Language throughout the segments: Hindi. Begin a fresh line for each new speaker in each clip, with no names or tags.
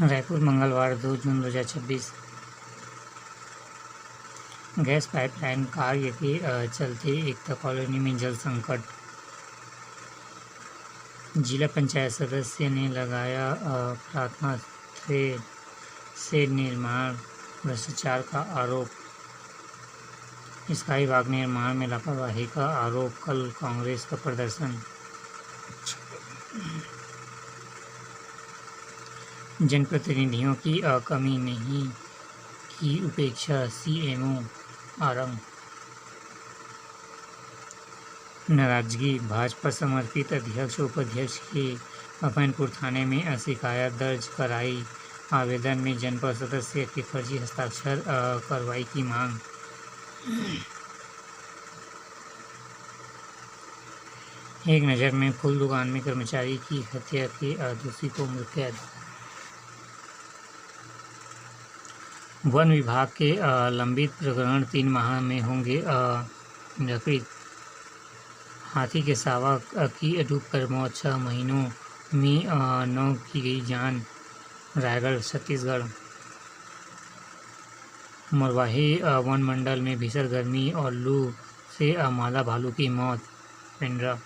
रायपुर मंगलवार 2 जून 2026। गैस पाइपलाइन कार्य के चलते एकता कॉलोनी में जल संकट। जिला पंचायत सदस्य ने लगाया प्रार्थना से निर्माण भ्रष्टाचार का आरोप। स्काई वाक निर्माण में लापरवाही का आरोप। कल कांग्रेस का प्रदर्शन। जनप्रतिनिधियों की कमी नहीं की उपेक्षा। सीएमओ आरंग। नाराजगी। भाजपा समर्थित अध्यक्ष उपाध्यक्ष की अफैनपुर थाने में शिकायत दर्ज कराई। आवेदन में जनपद सदस्य के फर्जी हस्ताक्षर कार्रवाई की मांग। एक नज़र में फूल दुकान में कर्मचारी की हत्या के दोषी को मृत्युदंड। वन विभाग के लंबित प्रकरण 3 माह में होंगे निराकृत। हाथी के सावा की डूबकर मौत। 6 महीनों में 9 की गई जान। रायगढ़ छत्तीसगढ़। मरवाही वन मंडल में भीषण गर्मी और लू से मादा भालू की मौत। पेंड्रा।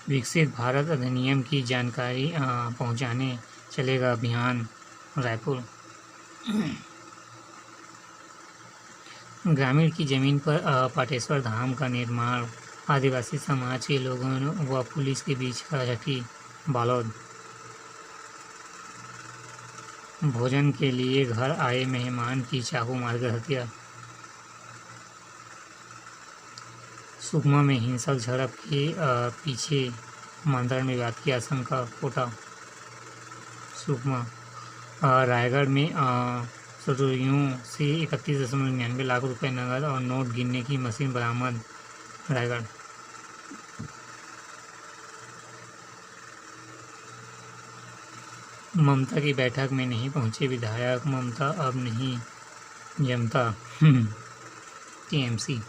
विकसित भारत अधिनियम की जानकारी पहुंचाने चलेगा अभियान। रायपुर। ग्रामीण की जमीन पर पाटेश्वर धाम का निर्माण। आदिवासी समाज के लोगों व पुलिस के बीच खटाखटी। बालोद। भोजन के लिए घर आए मेहमान की चाकू मारकर हत्या। सुकमा में हिंसक झड़प के पीछे मंत्रण विवाद की आशंका। कोटा। सुकमा। रायगढ़ में सटोरियों से 31.99 लाख रुपए नकद और नोट गिनने की मशीन बरामद। रायगढ़। ममता की बैठक में नहीं पहुंचे विधायक। ममता अब नहीं जमता। टीएमसी।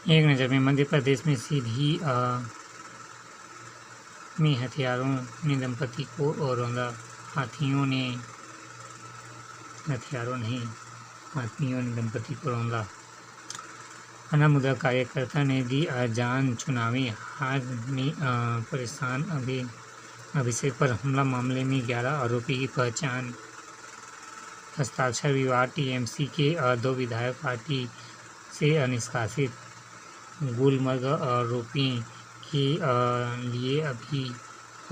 एक नज़र में मध्य प्रदेश में सीधी में हथियारों ने दंपति को रौंदा। हाथियों ने दंपति को रौंदा। अना मुद्रा कार्यकर्ता ने दी जान। चुनावी हार में परेशान अभिषेक पर हमला मामले में 11 आरोपी की पहचान। हस्ताक्षर विवाद। टीएमसी के 2 विधायक पार्टी से निष्कासित। गुलमर्ग आरोपी के लिए अभी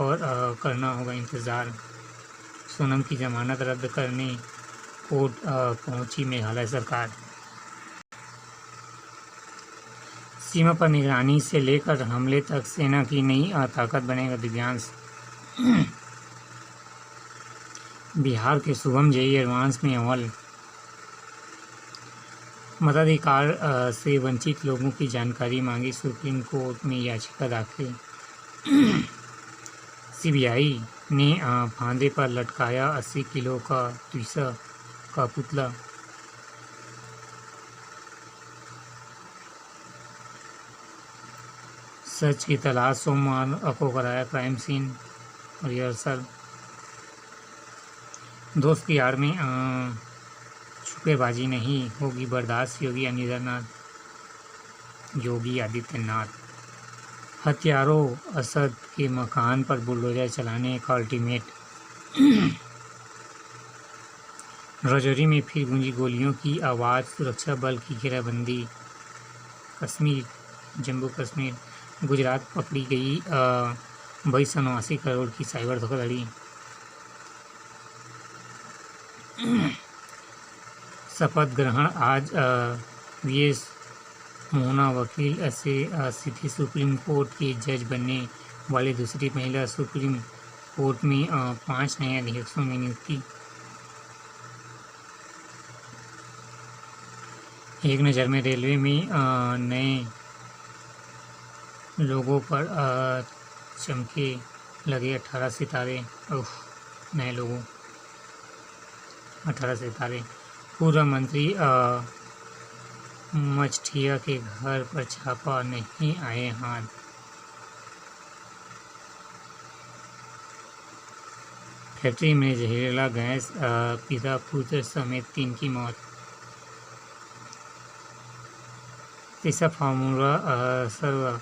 और करना होगा इंतज़ार। सोनम की जमानत रद्द करने कोर्ट पहुंची मेघालय सरकार। सीमा पर निगरानी से लेकर हमले तक सेना की नई ताकत बनेगा दिव्यांश। बिहार के शुभम जेई एडवांस में अव्वल। मताधिकार से वंचित लोगों की जानकारी मांगी। सुप्रीम कोर्ट में याचिका दाखिल। सीबीआई ने फांदे पर लटकाया 80 किलो का त्विसा का पुतला। सच की तलाश। सोमवार को कराया क्राइम सीन रिहर्सल। दोस्त की आड़ में छुपेबाजी नहीं होगी बर्दाश्त। योगी आदित्यनाथ। हत्यारों असद के मकान पर बुलडोजर चलाने का अल्टीमेट। राजौरी में फिर गूंजी गोलियों की आवाज़। सुरक्षा बल की घेराबंदी। कश्मीर जम्मू कश्मीर गुजरात पकड़ी गई 2289 करोड़ की साइबर धोखाधड़ी। शपथ ग्रहण आज। वीएस मोहना वकील से सीधी सुप्रीम कोर्ट के जज बनने वाली दूसरी महिला। सुप्रीम कोर्ट में 5 नए अध्यक्षों में नियुक्ति। एक नज़र में रेलवे में नए लोगों पर चमके लगे 18 सितारे। नए लोगों 18 सितारे। पूर्व मंत्री मछठिया के घर पर छापा, नहीं आए हाथ। फैक्ट्री में जहरीला गैस, पिता पुत्र समेत 3 की मौत। तीसरा फार्मूला सर्व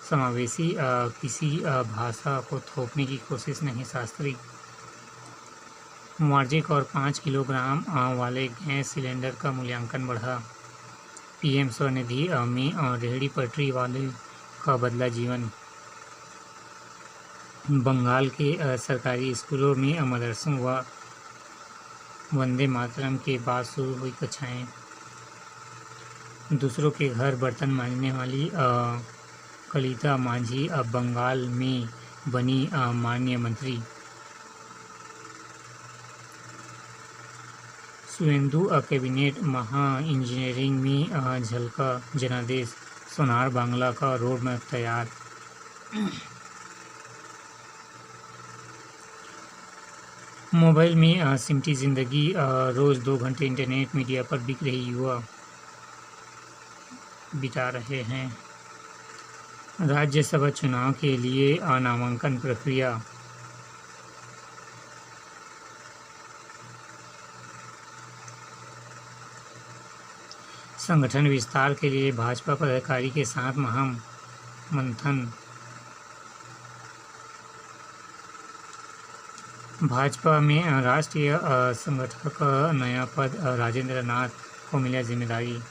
समावेशी, किसी भाषा को थोपने की कोशिश नहीं। शास्त्री वाणिज्यिक और 5 किलोग्राम वाले गैस सिलेंडर का मूल्यांकन बढ़ा। पीएम स्वनिधि में रेहड़ी पटरी वाले का बदला जीवन। बंगाल के सरकारी स्कूलों में मदरसों व वंदे मातरम के बाद शुरू हुई कक्षाएं। दूसरों के घर बर्तन मांजने वाली कलिता मांझी अब बंगाल में बनी माननीय मंत्री। सुवेंदु कैबिनेट महा इंजीनियरिंग में झलका जनादेश। सोनार बांग्ला का रोड मैप तैयार। मोबाइल में सिमटी जिंदगी, रोज 2 घंटे इंटरनेट मीडिया पर बिक रही युवा बिता रहे हैं। राज्यसभा चुनाव के लिए नामांकन प्रक्रिया। संगठन विस्तार के लिए भाजपा पदाधिकारी के साथ महामंथन। भाजपा में राष्ट्रीय संगठक नया पद, राजेंद्र नाथ को मिला जिम्मेदारी।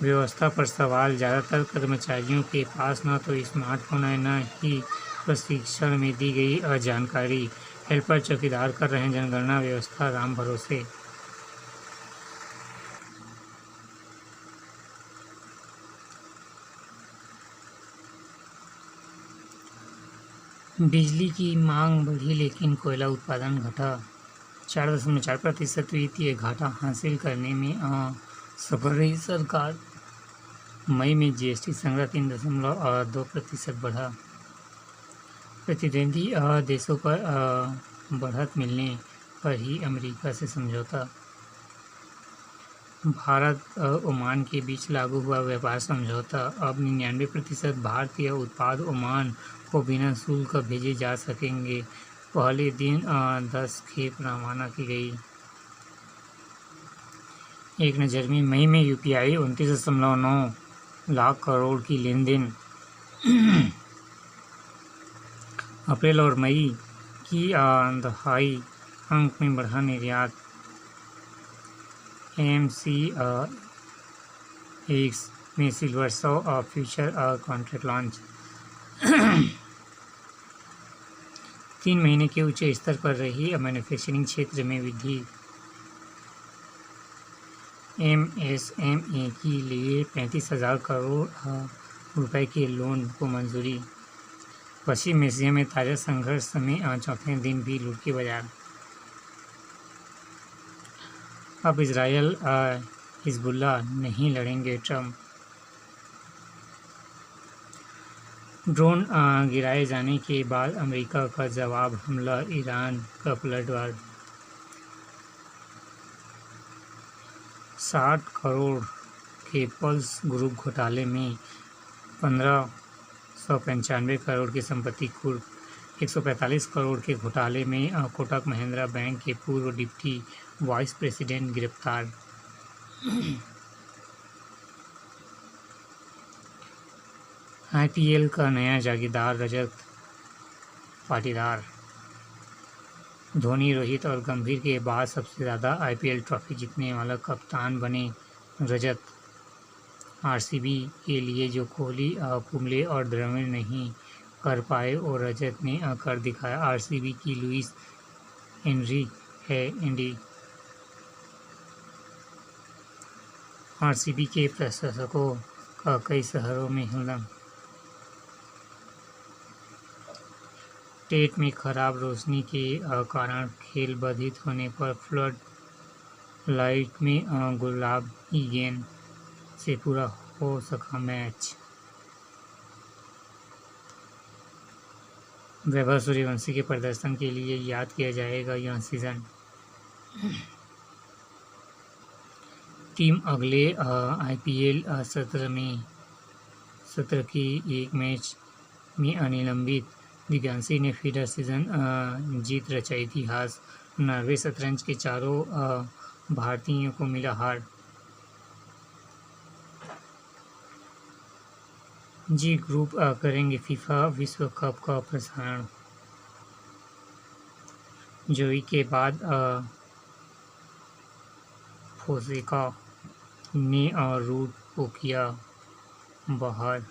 व्यवस्था पर सवाल। ज़्यादातर कर्मचारियों के पास न तो स्मार्टफोन है, न ही प्रशिक्षण में दी गई जानकारी। हेल्पर चौकीदार कर रहे हैं जनगणना, व्यवस्था राम भरोसे। बिजली की मांग बढ़ी लेकिन कोयला उत्पादन घटा। 4.4% वित्तीय घाटा हासिल करने में सफल रही सरकार। मई में जीएसटी संग्रह 3.2% बढ़ा। प्रतिद्वंदी देशों पर बढ़त मिलने पर ही अमेरिका से समझौता। भारत ओमान के बीच लागू हुआ व्यापार समझौता। अब 99% भारतीय उत्पाद ओमान को बिना शुल्क भेजे जा सकेंगे। पहले दिन 10 खेप रवाना की गई। एक नज़र में मई में यूपीआई 29.9 लाख करोड़ की लेन देन। अप्रैल और मई की दहाई अंक में बढ़ा निर्यात। MCX में सिल्वर 100 फ्यूचर कॉन्ट्रैक्ट लॉन्च। 3 महीने के उच्च स्तर पर रही मैन्युफैक्चरिंग क्षेत्र में वृद्धि। MSME के लिए 35,000 करोड़ रुपए के लोन को मंजूरी। पश्चिम एशिया में ताज़ा संघर्ष में चौथे दिन भी लुढ़के बाजार। अब इजरायल हिजबुल्लाह नहीं लड़ेंगे ट्रंप। ड्रोन गिराए जाने के बाद अमेरिका का जवाब हमला, ईरान का पलटवार। 60 करोड़ के पल्स ग्रुप घोटाले में 1595 करोड़ की संपत्ति कुर्क। 145 करोड़ के घोटाले में कोटक महिंद्रा बैंक के पूर्व डिप्टी वाइस प्रेसिडेंट गिरफ्तार। आईपीएल का नया जागीरदार रजत पाटीदार। धोनी, रोहित और गंभीर के बाद सबसे ज़्यादा आईपीएल ट्रॉफी जीतने वाला कप्तान बने रजत। आरसीबी के लिए जो कोहली, कुंबले और द्रविड़ नहीं कर पाए वो रजत ने कर दिखाया। आरसीबी की लुइस हेनरी है इंडी। आरसीबी के प्रशंसकों का कई शहरों में हुड़दंग। टेट में खराब रोशनी के कारण खेल बाधित होने पर फ्लड लाइट में गुलाबी गेंद से पूरा हो सका मैच। वैभव सूर्यवंशी के प्रदर्शन के लिए याद किया जाएगा यह सीजन। टीम अगले आईपीएल सत्र के एक मैच में अनिलंबित। दिव्यांशी ने फीडर सीजन जीत रचाई इतिहास। नॉर्वे शतरंज के चारों भारतीयों को मिला हार। जी ग्रुप करेंगे फीफा विश्व कप का प्रसारण। जोई के बाद फोसेका ने रूट को किया बाहर।